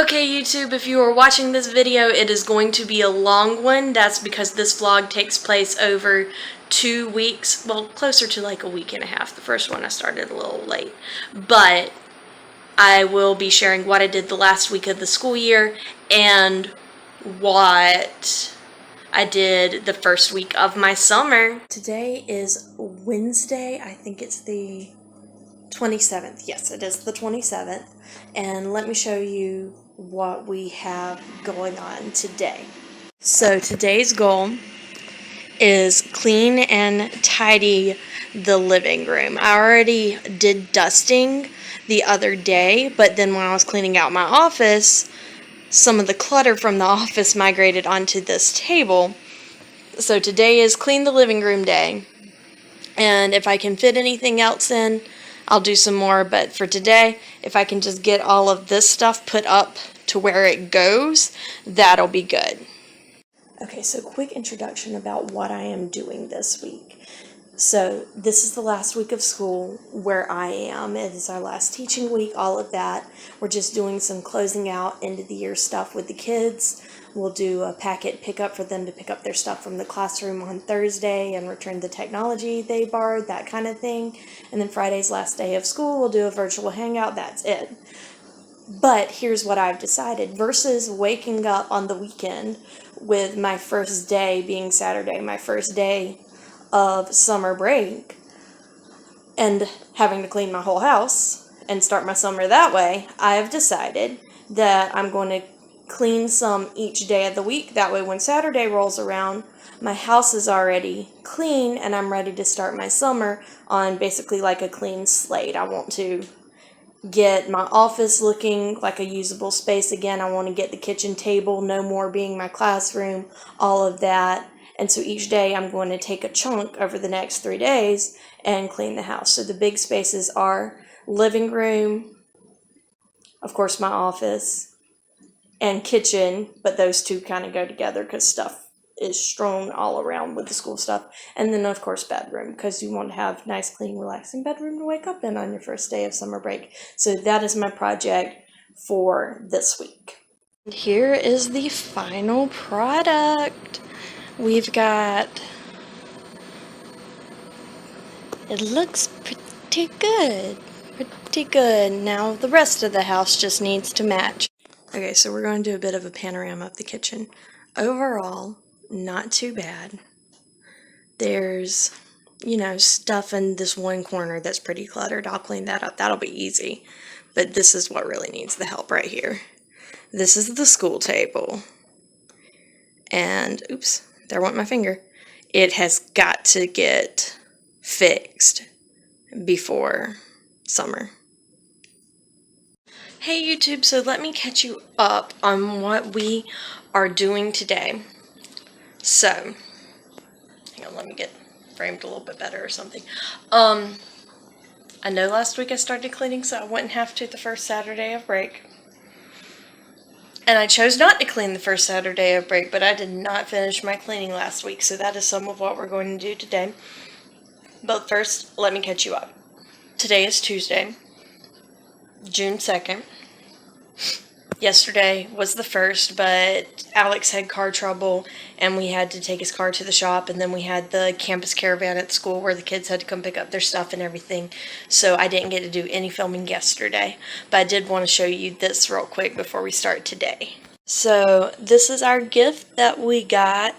Okay, YouTube, if you are watching this video, it is going to be a long one. That's because this vlog takes place over 2 weeks. Well, closer to like a week and a half. The first one I started a little late. But I will be sharing what I did the last week of the school year and what I did the first week of my summer. Today is Wednesday. I think it's the 27th. Yes, it is the 27th. And let me show you what we have going on today. So today's goal is clean and tidy the living room. I already did dusting the other day, but then when I was cleaning out my office, some of the clutter from the office migrated onto this table. So today is clean the living room day. And if I can fit anything else in, I'll do some more, but for today, if I can just get all of this stuff put up to where it goes, that'll be good. Okay, so quick introduction about what I am doing this week. So this is the last week of school where I am. It is our last teaching week, all of that. We're just doing some closing out end of the year stuff with the kids. We'll do a packet pickup for them to pick up their stuff from the classroom on Thursday and return the technology they borrowed, that kind of thing. And then Friday's last day of school, we'll do a virtual hangout. That's it. But here's what I've decided. Versus waking up on the weekend with my first day being Saturday, my first day of summer break, and having to clean my whole house and start my summer that way, I have decided that I'm going to clean some each day of the week. That way when Saturday rolls around, my house is already clean and I'm ready to start my summer on basically like a clean slate. I want to get my office looking like a usable space again. I want to get the kitchen table no more being my classroom, all of that. And so each day I'm going to take a chunk over the next 3 days and clean the house. So the big spaces are living room, of course my office, and kitchen, but those two kind of go together because stuff is strewn all around with the school stuff. And then of course bedroom, because you want to have nice, clean, relaxing bedroom to wake up in on your first day of summer break. So that is my project for this week. And here is the final product. We've got, it looks pretty good. Now the rest of the house just needs to match. Okay, so we're going to do a bit of a panorama of the kitchen. Overall, not too bad. There's, stuff in this one corner that's pretty cluttered. I'll clean that up. That'll be easy. But this is what really needs the help right here. This is the school table. And, oops, there went my finger. It has got to get fixed before summer. Hey YouTube, so let me catch you up on what we are doing today. So, hang on, let me get framed a little bit better or something. I know last week I started cleaning so I wouldn't have to the first Saturday of break. And I chose not to clean the first Saturday of break, but I did not finish my cleaning last week, so that is some of what we're going to do today. But first, let me catch you up. Today is Tuesday, June 2nd. Yesterday was the 1st, but Alex had car trouble and we had to take his car to the shop, and then we had the campus caravan at school where the kids had to come pick up their stuff and everything. So I didn't get to do any filming yesterday, but I did want to show you this real quick before we start today. So this is our gift that we got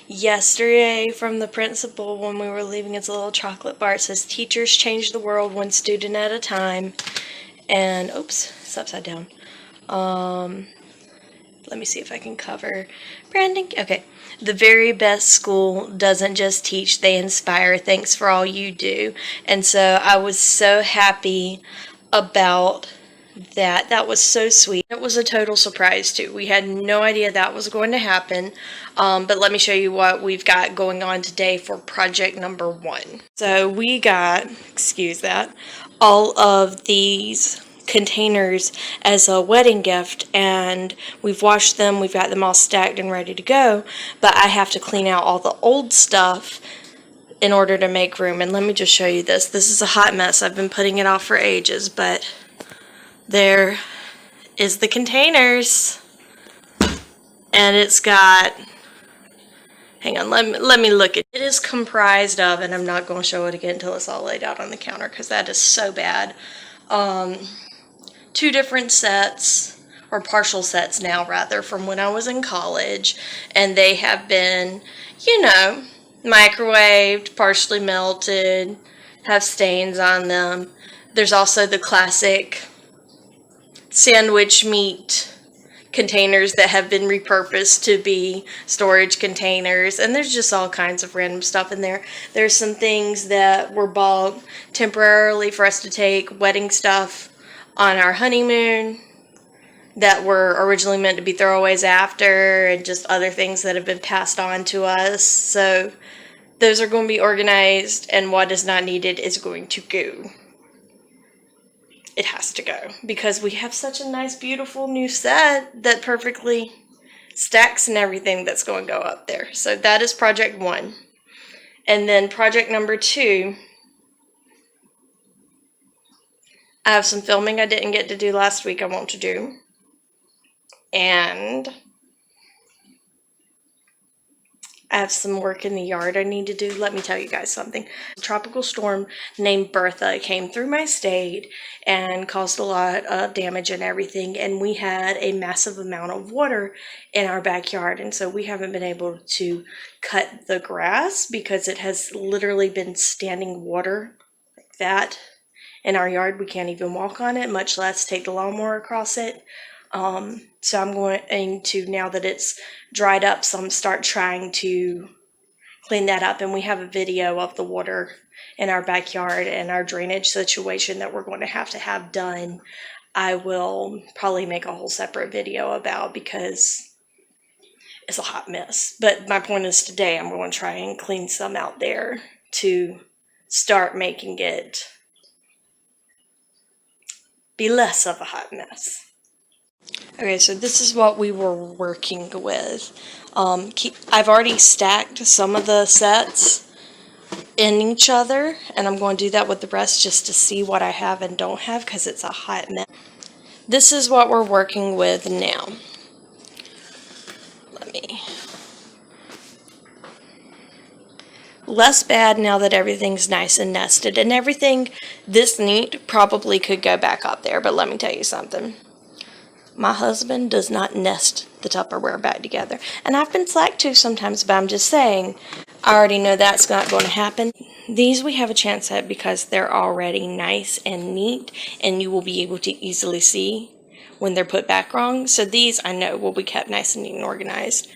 yesterday from the principal when we were leaving. It's a little chocolate bar. It says, "Teachers change the world one student at a time." And, oops, it's upside down. Let me see if I can cover branding. Okay. The very best school doesn't just teach, they inspire. Thanks for all you do. And so I was so happy about that. That was so sweet. It was a total surprise too. We had no idea that was going to happen. But let me show you what we've got going on today for project number 1. So we got, excuse that, all of these containers as a wedding gift, and we've washed them, we've got them all stacked and ready to go, but I have to clean out all the old stuff in order to make room. And let me just show you this. This is a hot mess. I've been putting it off for ages, but there is the containers. And it's got, hang on, let me look at it. It is comprised of, and I'm not going to show it again until it's all laid out on the counter because that is so bad. 2 different sets, or partial sets now rather, from when I was in college, and they have been, you know, microwaved, partially melted, have stains on them. There's also the classic sandwich meat containers that have been repurposed to be storage containers, and there's just all kinds of random stuff in there. There's some things that were bought temporarily for us to take wedding stuff on our honeymoon that were originally meant to be throwaways after, and just other things that have been passed on to us. So those are going to be organized, and what is not needed is going to go. It has to go because we have such a nice, beautiful new set that perfectly stacks and everything that's going to go up there. So that is project 1. And then project number 2, I have some filming I didn't get to do last week I want to do. And I have some work in the yard I need to do. Let me tell you guys something. A tropical storm named Bertha came through my state and caused a lot of damage and everything. And we had a massive amount of water in our backyard. And so we haven't been able to cut the grass because it has literally been standing water like that in our yard. We can't even walk on it, much less take the lawnmower across it. So I'm going to, now that it's dried up some, start trying to clean that up. And we have a video of the water in our backyard and our drainage situation that we're going to have done. I will probably make a whole separate video about because it's a hot mess. But my point is today I'm going to try and clean some out there to start making it be less of a hot mess. Okay, so this is what we were working with. I've already stacked some of the sets in each other, and I'm going to do that with the rest just to see what I have and don't have because it's a hot mess. This is what we're working with now. Less bad now that everything's nice and nested, and everything this neat probably could go back up there, but let me tell you something. My husband does not nest the Tupperware back together. And I've been slack too sometimes, but I'm just saying, I already know that's not going to happen. These we have a chance at because they're already nice and neat, and you will be able to easily see when they're put back wrong. So these I know will be kept nice and neat and organized.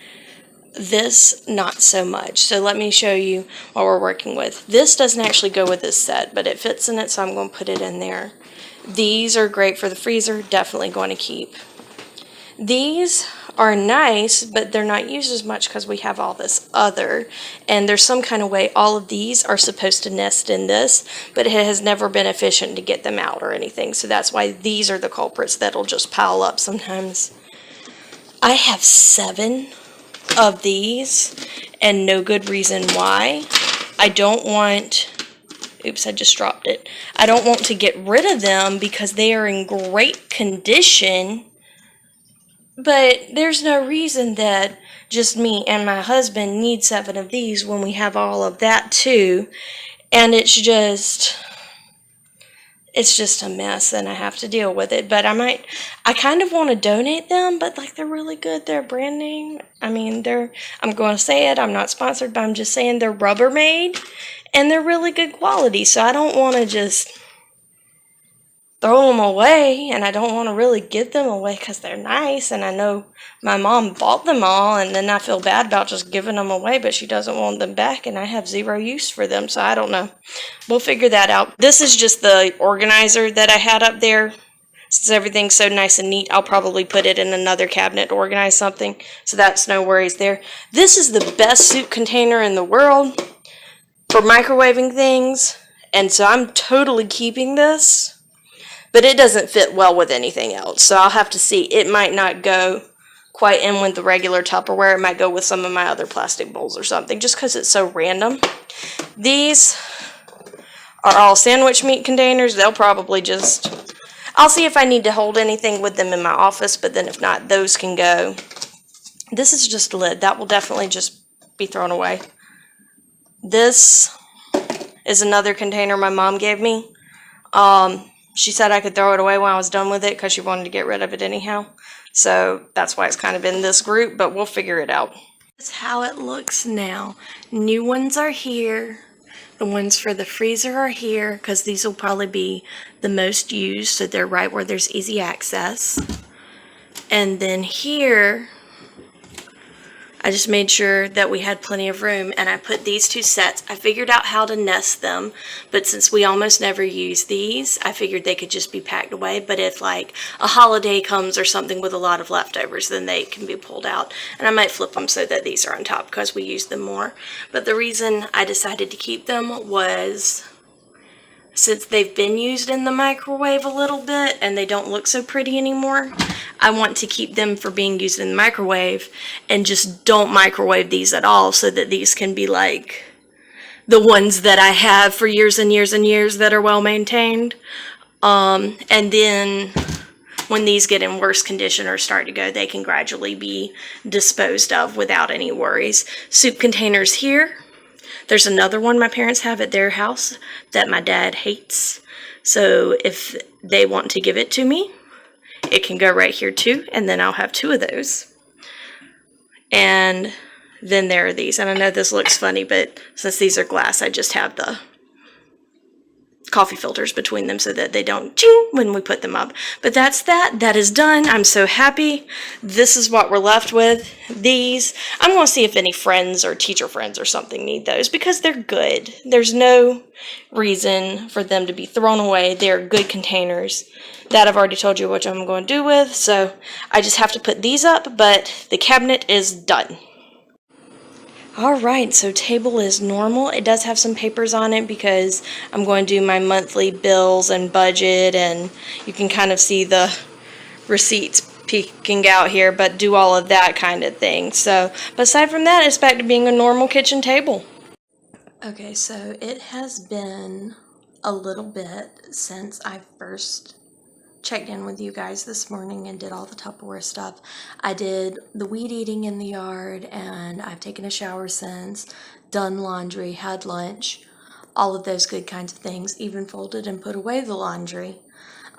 This, not so much. So let me show you what we're working with. This doesn't actually go with this set, but it fits in it, so I'm going to put it in there. These are great for the freezer, definitely going to keep. These are nice, but they're not used as much because we have all this other, and there's some kind of way all of these are supposed to nest in this, but it has never been efficient to get them out or anything, so that's why these are the culprits that'll just pile up sometimes. I have 7 of these, and no good reason why. I don't want, oops, I just dropped it. I don't want to get rid of them because they are in great condition. But there's no reason that just me and my husband need 7 of these when we have all of that too. And it's just a mess and I have to deal with it. But I kind of want to donate them, but like they're really good. They're brand name. I mean, I'm going to say it. I'm not sponsored, but I'm just saying they're Rubbermaid and they're really good quality. So I don't want to just throw them away, and I don't want to really give them away because they're nice, and I know my mom bought them all, and then I feel bad about just giving them away, but she doesn't want them back, and I have 0 use for them, so I don't know. We'll figure that out. This is just the organizer that I had up there. Since everything's so nice and neat, I'll probably put it in another cabinet to organize something, so that's no worries there. This is the best soup container in the world for microwaving things, and so I'm totally keeping this. But it doesn't fit well with anything else, so I'll have to see. It might not go quite in with the regular Tupperware. It might go with some of my other plastic bowls or something, just because it's so random. These are all sandwich meat containers. They'll probably just, I'll see if I need to hold anything with them in my office, but then if not, those can go. This is just a lid. That will definitely just be thrown away. This is another container my mom gave me. She said I could throw it away when I was done with it because she wanted to get rid of it anyhow. So that's why it's kind of in this group, but we'll figure it out. This is how it looks now. New ones are here. The ones for the freezer are here because these will probably be the most used, so they're right where there's easy access. And then here, I just made sure that we had plenty of room, and I put these two sets. I figured out how to nest them, but since we almost never use these, I figured they could just be packed away. But if like a holiday comes or something with a lot of leftovers, then they can be pulled out. And I might flip them so that these are on top because we use them more. But the reason I decided to keep them was since they've been used in the microwave a little bit and they don't look so pretty anymore, I want to keep them for being used in the microwave and just don't microwave these at all, so that these can be like the ones that I have for years and years and years that are well maintained. And then when these get in worse condition or start to go, they can gradually be disposed of without any worries. Soup containers here. There's another one my parents have at their house that my dad hates. So if they want to give it to me, it can go right here too, and then I'll have two of those. And then there are these. And I know this looks funny, but since these are glass, I just have the coffee filters between them so that they don't ching when we put them up. But that's that. That is done. I'm so happy. This is what we're left with. These, I'm going to see if any friends or teacher friends or something need those because they're good. There's no reason for them to be thrown away. They're good containers. That I've already told you what I'm going to do with. So I just have to put these up, but the cabinet is done. Alright, so table is normal. It does have some papers on it because I'm going to do my monthly bills and budget, and you can kind of see the receipts peeking out here, but do all of that kind of thing. So, but aside from that, it's back to being a normal kitchen table. Okay, so it has been a little bit since I first checked in with you guys this morning and did all the Tupperware stuff. I did the weed eating in the yard, and I've taken a shower since, done laundry, had lunch, all of those good kinds of things, even folded and put away the laundry.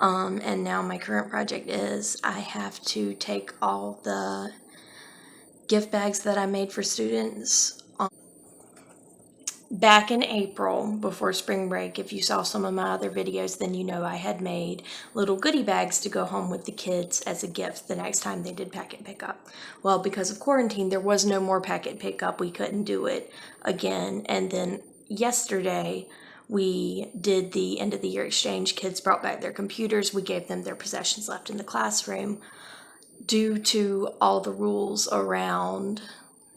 And now my current project is I have to take all the gift bags that I made for students back in April before spring break. If you saw some of my other videos, then you know I had made little goodie bags to go home with the kids as a gift the next time they did packet pickup. Well, because of quarantine, there was no more packet pickup. We couldn't do it again. And then yesterday, we did the end of the year exchange. Kids brought back their computers. We gave them their possessions left in the classroom. Due to all the rules around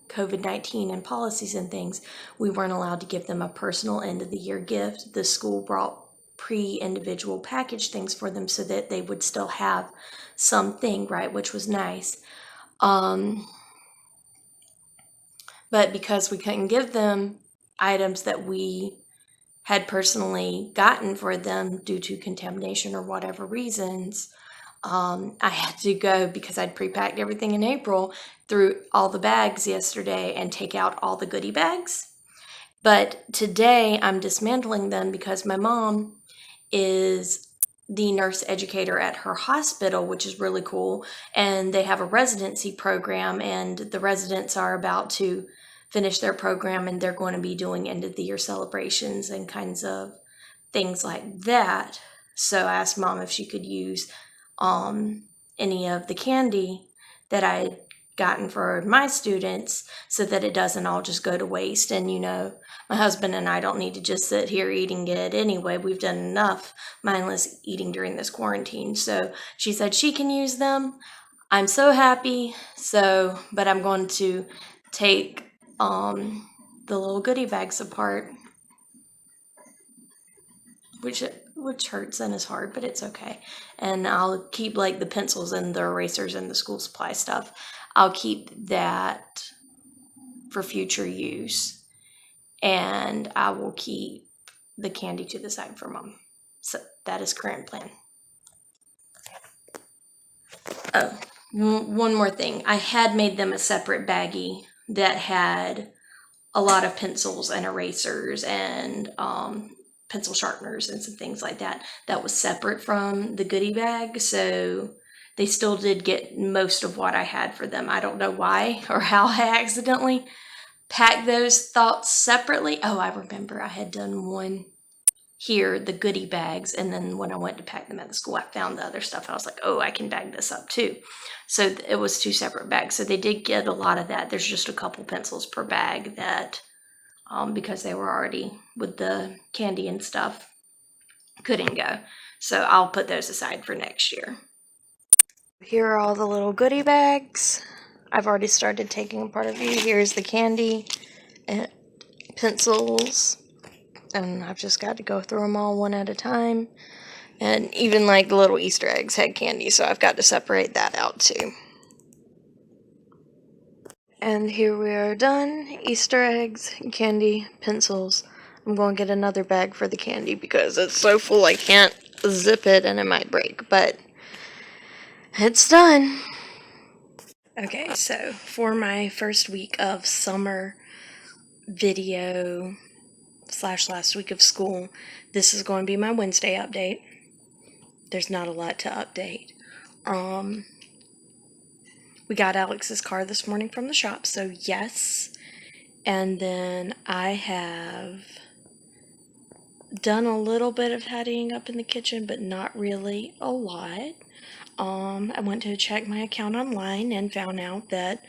COVID-19 and policies and things, we weren't allowed to give them a personal end of the year gift. The school brought pre-individual package things for them so that they would still have something, right, which was nice. But because we couldn't give them items that we had personally gotten for them due to contamination or whatever reasons, I had to go, because I'd pre-packed everything in April, through all the bags yesterday and take out all the goodie bags. But today I'm dismantling them because my mom is the nurse educator at her hospital, which is really cool. And they have a residency program, and the residents are about to finish their program, and they're going to be doing end of the year celebrations and kinds of things like that. So I asked Mom if she could use any of the candy that I had gotten for my students so that it doesn't all just go to waste. And you know, my husband and I don't need to just sit here eating it anyway. We've done enough mindless eating during this quarantine. So she said she can use them. I'm so happy. So, but I'm going to take the little goodie bags apart, which hurts and is hard, but it's okay. And I'll keep like the pencils and the erasers and the school supply stuff. I'll keep that for future use, and I will keep the candy to the side for Mom. So that is current plan. Oh, one more thing. I had made them a separate baggie that had a lot of pencils and erasers and pencil sharpeners and some things like that. That was separate from the goodie bag, so they still did get most of what I had for them. I don't know why or how I accidentally packed those thoughts separately. Oh, I remember I had done one here, the goodie bags, and then when I went to pack them at the school, I found the other stuff. I was like, oh, I can bag this up too. So it was two separate bags. So they did get a lot of that. There's just a couple pencils per bag that, because they were already with the candy and stuff, couldn't go. So I'll put those aside for next year. Here are all the little goodie bags. I've already started taking apart a few. Here's the candy and pencils. And I've just got to go through them all one at a time. And even like the little Easter eggs had candy, so I've got to separate that out too. And here we are done. Easter eggs, candy, pencils. I'm going to get another bag for the candy because it's so full I can't zip it and it might break, but it's done. Okay, so for my first week of summer video / last week of school, this is going to be my Wednesday update. There's not a lot to update. We got Alex's car this morning from the shop, so yes. And then I have done a little bit of tidying up in the kitchen, but not really a lot. I went to check my account online and found out that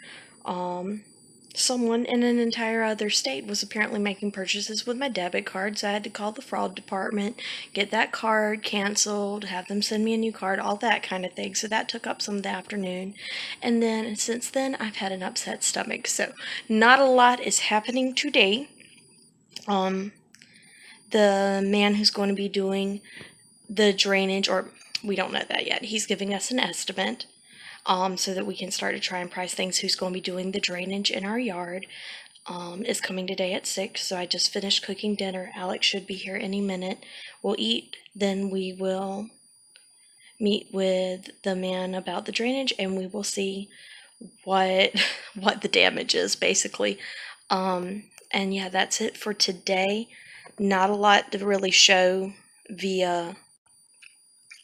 someone in an entire other state was apparently making purchases with my debit card, so I had to call the fraud department, get that card canceled, have them send me a new card, all that kind of thing. So that took up some of the afternoon. And then since then, I've had an upset stomach. So not a lot is happening today. The man who's going to be doing the drainage, or we don't know that yet, he's giving us an estimate. So that we can start to try and price things. Who's going to be doing the drainage in our yard is coming today at 6. So I just finished cooking dinner. Alex should be here any minute. We'll eat, then we will meet with the man about the drainage, and we will see what the damage is, basically. And yeah, that's it for today. Not a lot to really show via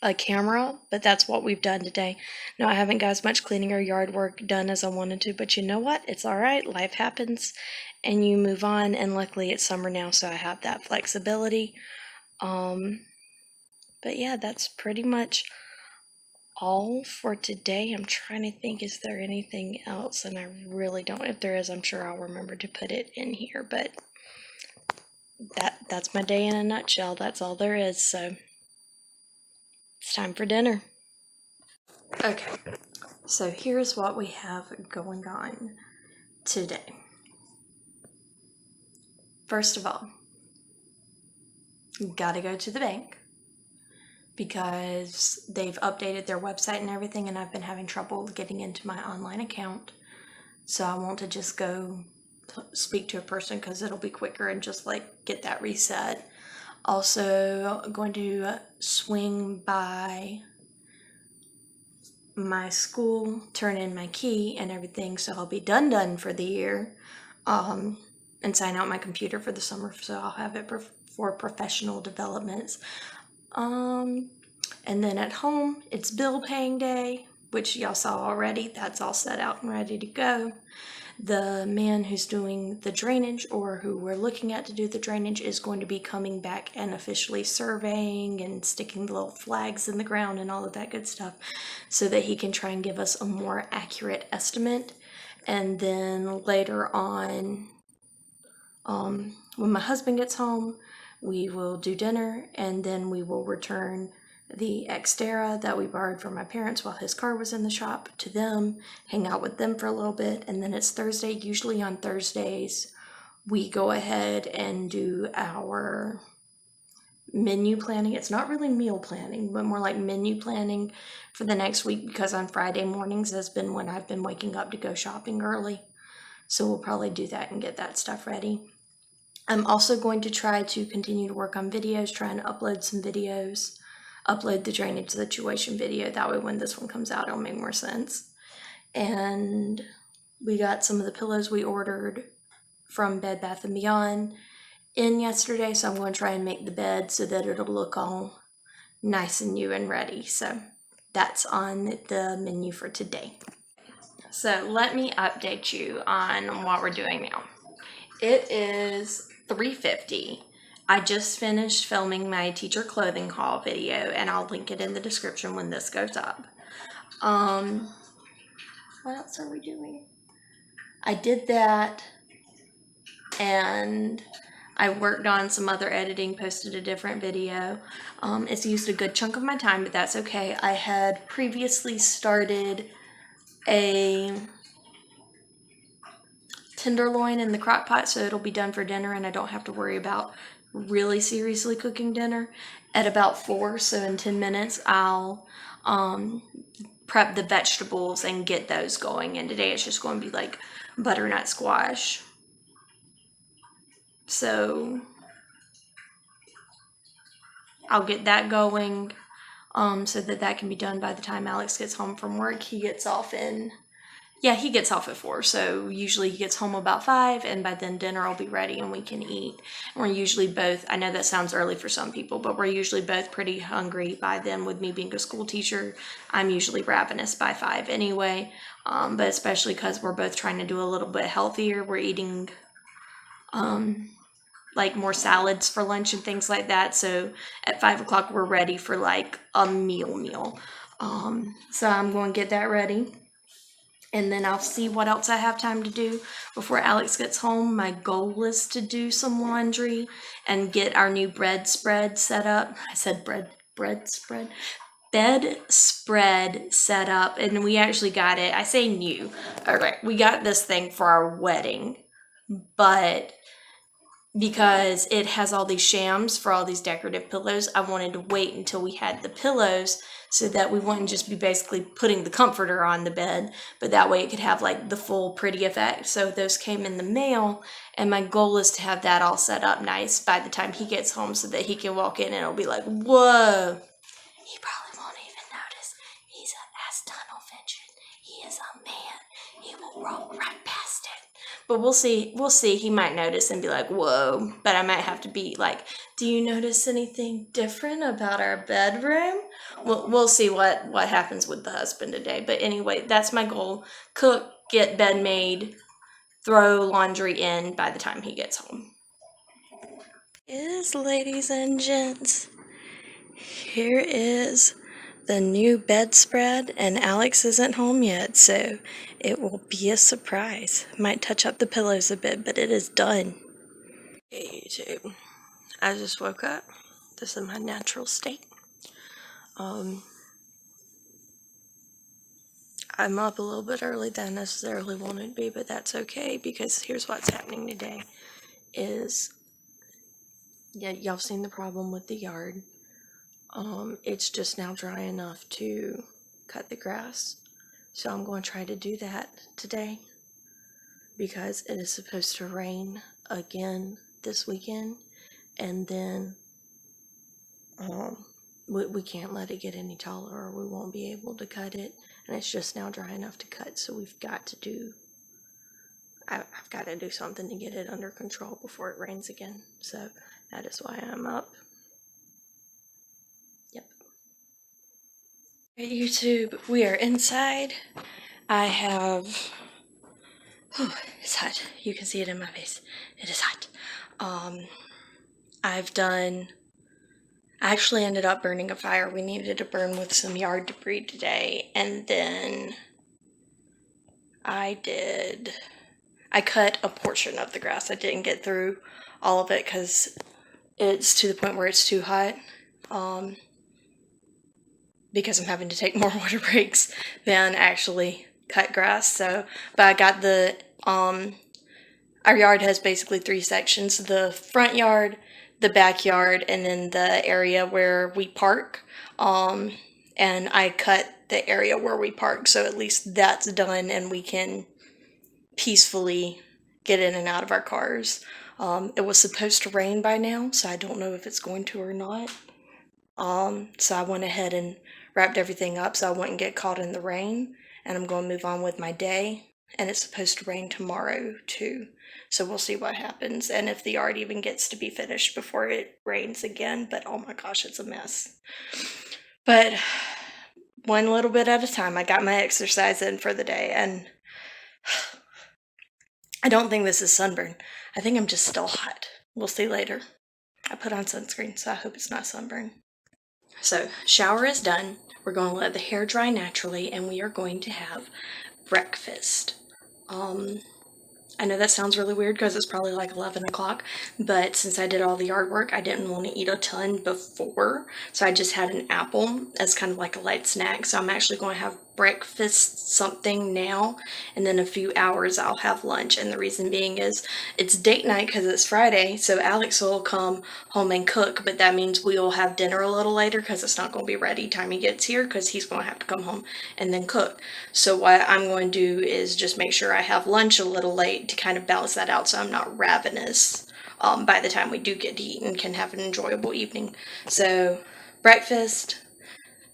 a camera, but that's what we've done today. No, I haven't got as much cleaning or yard work done as I wanted to, but you know what? It's all right. Life happens and you move on, and luckily it's summer now, so I have that flexibility. But yeah, that's pretty much all for today. I'm trying to think, is there anything else? And I really don't. If there is, I'm sure I'll remember to put it in here, but that's my day in a nutshell. That's all there is, so it's time for dinner. Okay, so here's what we have going on today. First of all, gotta go to the bank because they've updated their website and everything, and I've been having trouble getting into my online account. So I want to just go speak to a person because it'll be quicker and just like get that reset. Also, I'm going to swing by my school, turn in my key and everything, so I'll be done for the year, and sign out my computer for the summer, so I'll have it for professional developments. And then at home, it's bill paying day, which y'all saw already. That's all set out and ready to go. The man who's doing the drainage, or who we're looking at to do the drainage, is going to be coming back and officially surveying and sticking the little flags in the ground and all of that good stuff so that he can try and give us a more accurate estimate. And then later on, when my husband gets home, we will do dinner, and then we will return the Xterra that we borrowed from my parents while his car was in the shop to them, hang out with them for a little bit, and then it's Thursday. Usually on Thursdays, we go ahead and do our menu planning. It's not really meal planning, but more like menu planning for the next week, because on Friday mornings has been when I've been waking up to go shopping early. So we'll probably do that and get that stuff ready. I'm also going to try to continue to work on videos, try and upload some videos. upload the drainage situation video. That way when this one comes out, it'll make more sense. And we got some of the pillows we ordered from Bed Bath & Beyond in yesterday, so I'm going to try and make the bed so that it'll look all nice and new and ready. So that's on the menu for today. So let me update you on what we're doing now. It is 3:50. I just finished filming my teacher clothing haul video, and I'll link it in the description when this goes up. What else are we doing? I did that, and I worked on some other editing, posted a different video. It's used a good chunk of my time, but that's okay. I had previously started a tenderloin in the crock pot, so it'll be done for dinner and I don't have to worry about really seriously cooking dinner at about 4. So in 10 minutes I'll prep the vegetables and get those going, and today it's just going to be like butternut squash. So I'll get that going so that can be done by the time Alex gets home from work. He gets off at 4, so usually he gets home about 5, and by then dinner will be ready and we can eat. And we're usually both, I know that sounds early for some people, but we're usually both pretty hungry by then. With me being a school teacher, I'm usually ravenous by 5 anyway, but especially because we're both trying to do a little bit healthier. We're eating like more salads for lunch and things like that, so at 5 o'clock we're ready for like a meal. So I'm going to get that ready, and then I'll see what else I have time to do before Alex gets home. My goal is to do some laundry and get our new bread spread set up. I said bed spread set up, and we actually got it. I say new. All right, we got this thing for our wedding, but because it has all these shams for all these decorative pillows, I wanted to wait until we had the pillows so that we wouldn't just be basically putting the comforter on the bed, but that way it could have like the full pretty effect. So those came in the mail, and my goal is to have that all set up nice by the time he gets home so that he can walk in and it'll be like, whoa. He probably won't even notice. He's as tunnel vision. He is a man. He will roll right past it. But we'll see. He might notice and be like, whoa. But I might have to be like, do you notice anything different about our bedroom? We'll see what happens with the husband today. But anyway, that's my goal. Cook, get bed made, throw laundry in by the time he gets home. Ladies and gents, here is the new bedspread, and Alex isn't home yet, so it will be a surprise. Might touch up the pillows a bit, but it is done. Hey YouTube, I just woke up. This is my natural state. I'm up a little bit early than I necessarily wanted to be, but that's okay, because here's what's happening today. Y'all seen the problem with the yard. It's just now dry enough to cut the grass, so I'm going to try to do that today because it is supposed to rain again this weekend, and then we can't let it get any taller or we won't be able to cut it, and it's just now dry enough to cut, so I've got to do something to get it under control before it rains again. So that is why I'm up. Hey YouTube, we are inside. I have, it's hot. You can see it in my face. It is hot. I actually ended up burning a fire. We needed to burn with some yard debris today, and then I cut a portion of the grass. I didn't get through all of it because it's to the point where it's too hot. Because I'm having to take more water breaks than actually cut grass. But I got our yard has basically 3 sections: the front yard, the backyard, and then the area where we park. And I cut the area where we park, so at least that's done and we can peacefully get in and out of our cars. It was supposed to rain by now, so I don't know if it's going to or not. So I went ahead and wrapped everything up so I wouldn't get caught in the rain. And I'm going to move on with my day. And it's supposed to rain tomorrow too. So we'll see what happens and if the yard even gets to be finished before it rains again. But oh my gosh, it's a mess. But one little bit at a time. I got my exercise in for the day, and I don't think this is sunburn. I think I'm just still hot. We'll see later. I put on sunscreen, so I hope it's not sunburn. So, shower is done. We're going to let the hair dry naturally, and we are going to have breakfast. I know that sounds really weird because it's probably like 11 o'clock, but since I did all the yard work, I didn't want to eat a ton before, so I just had an apple as kind of like a light snack. So I'm actually going to have breakfast something now, and then a few hours I'll have lunch. And the reason being is it's date night because it's Friday, so Alex will come home and cook, but that means we'll have dinner a little later because it's not going to be ready time he gets here because he's going to have to come home and then cook. So what I'm going to do is just make sure I have lunch a little late to kind of balance that out so I'm not ravenous by the time we do get to eat and can have an enjoyable evening. So breakfast,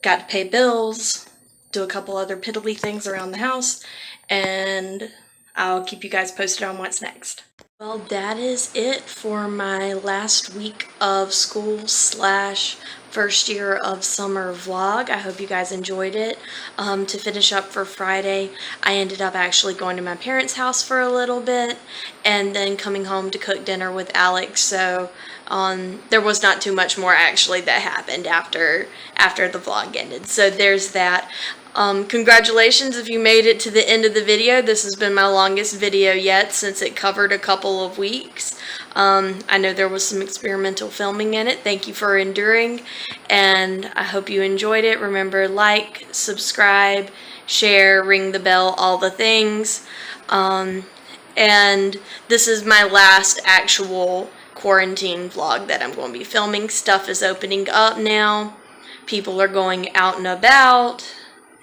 got to pay bills, do a couple other piddly things around the house, and I'll keep you guys posted on what's next. Well, that is it for my last week of school / first year of summer vlog. I hope you guys enjoyed it. To finish up for Friday, I ended up actually going to my parents' house for a little bit and then coming home to cook dinner with Alex. So there was not too much more actually that happened after the vlog ended. So there's that. Congratulations if you made it to the end of the video. This has been my longest video yet since it covered a couple of weeks. I know there was some experimental filming in it. Thank you for enduring, and I hope you enjoyed it. Remember, like, subscribe, share, ring the bell, all the things. And this is my last actual quarantine vlog that I'm going to be filming. Stuff is opening up now. People are going out and about,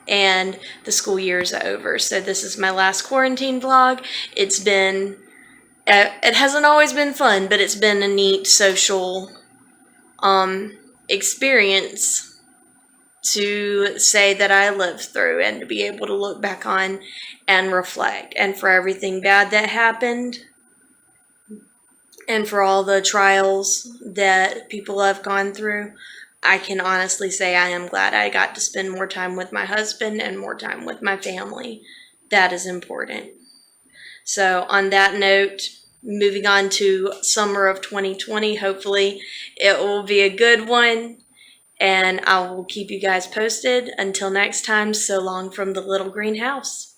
and the school year is over. So this is my last quarantine vlog. It hasn't always been fun, but it's been a neat social experience to say that I lived through and to be able to look back on and reflect. And for everything bad that happened and for all the trials that people have gone through, I can honestly say I am glad I got to spend more time with my husband and more time with my family. That is important. So on that note, moving on to summer of 2020, hopefully it will be a good one, and I will keep you guys posted. Until next time, so long from the little greenhouse.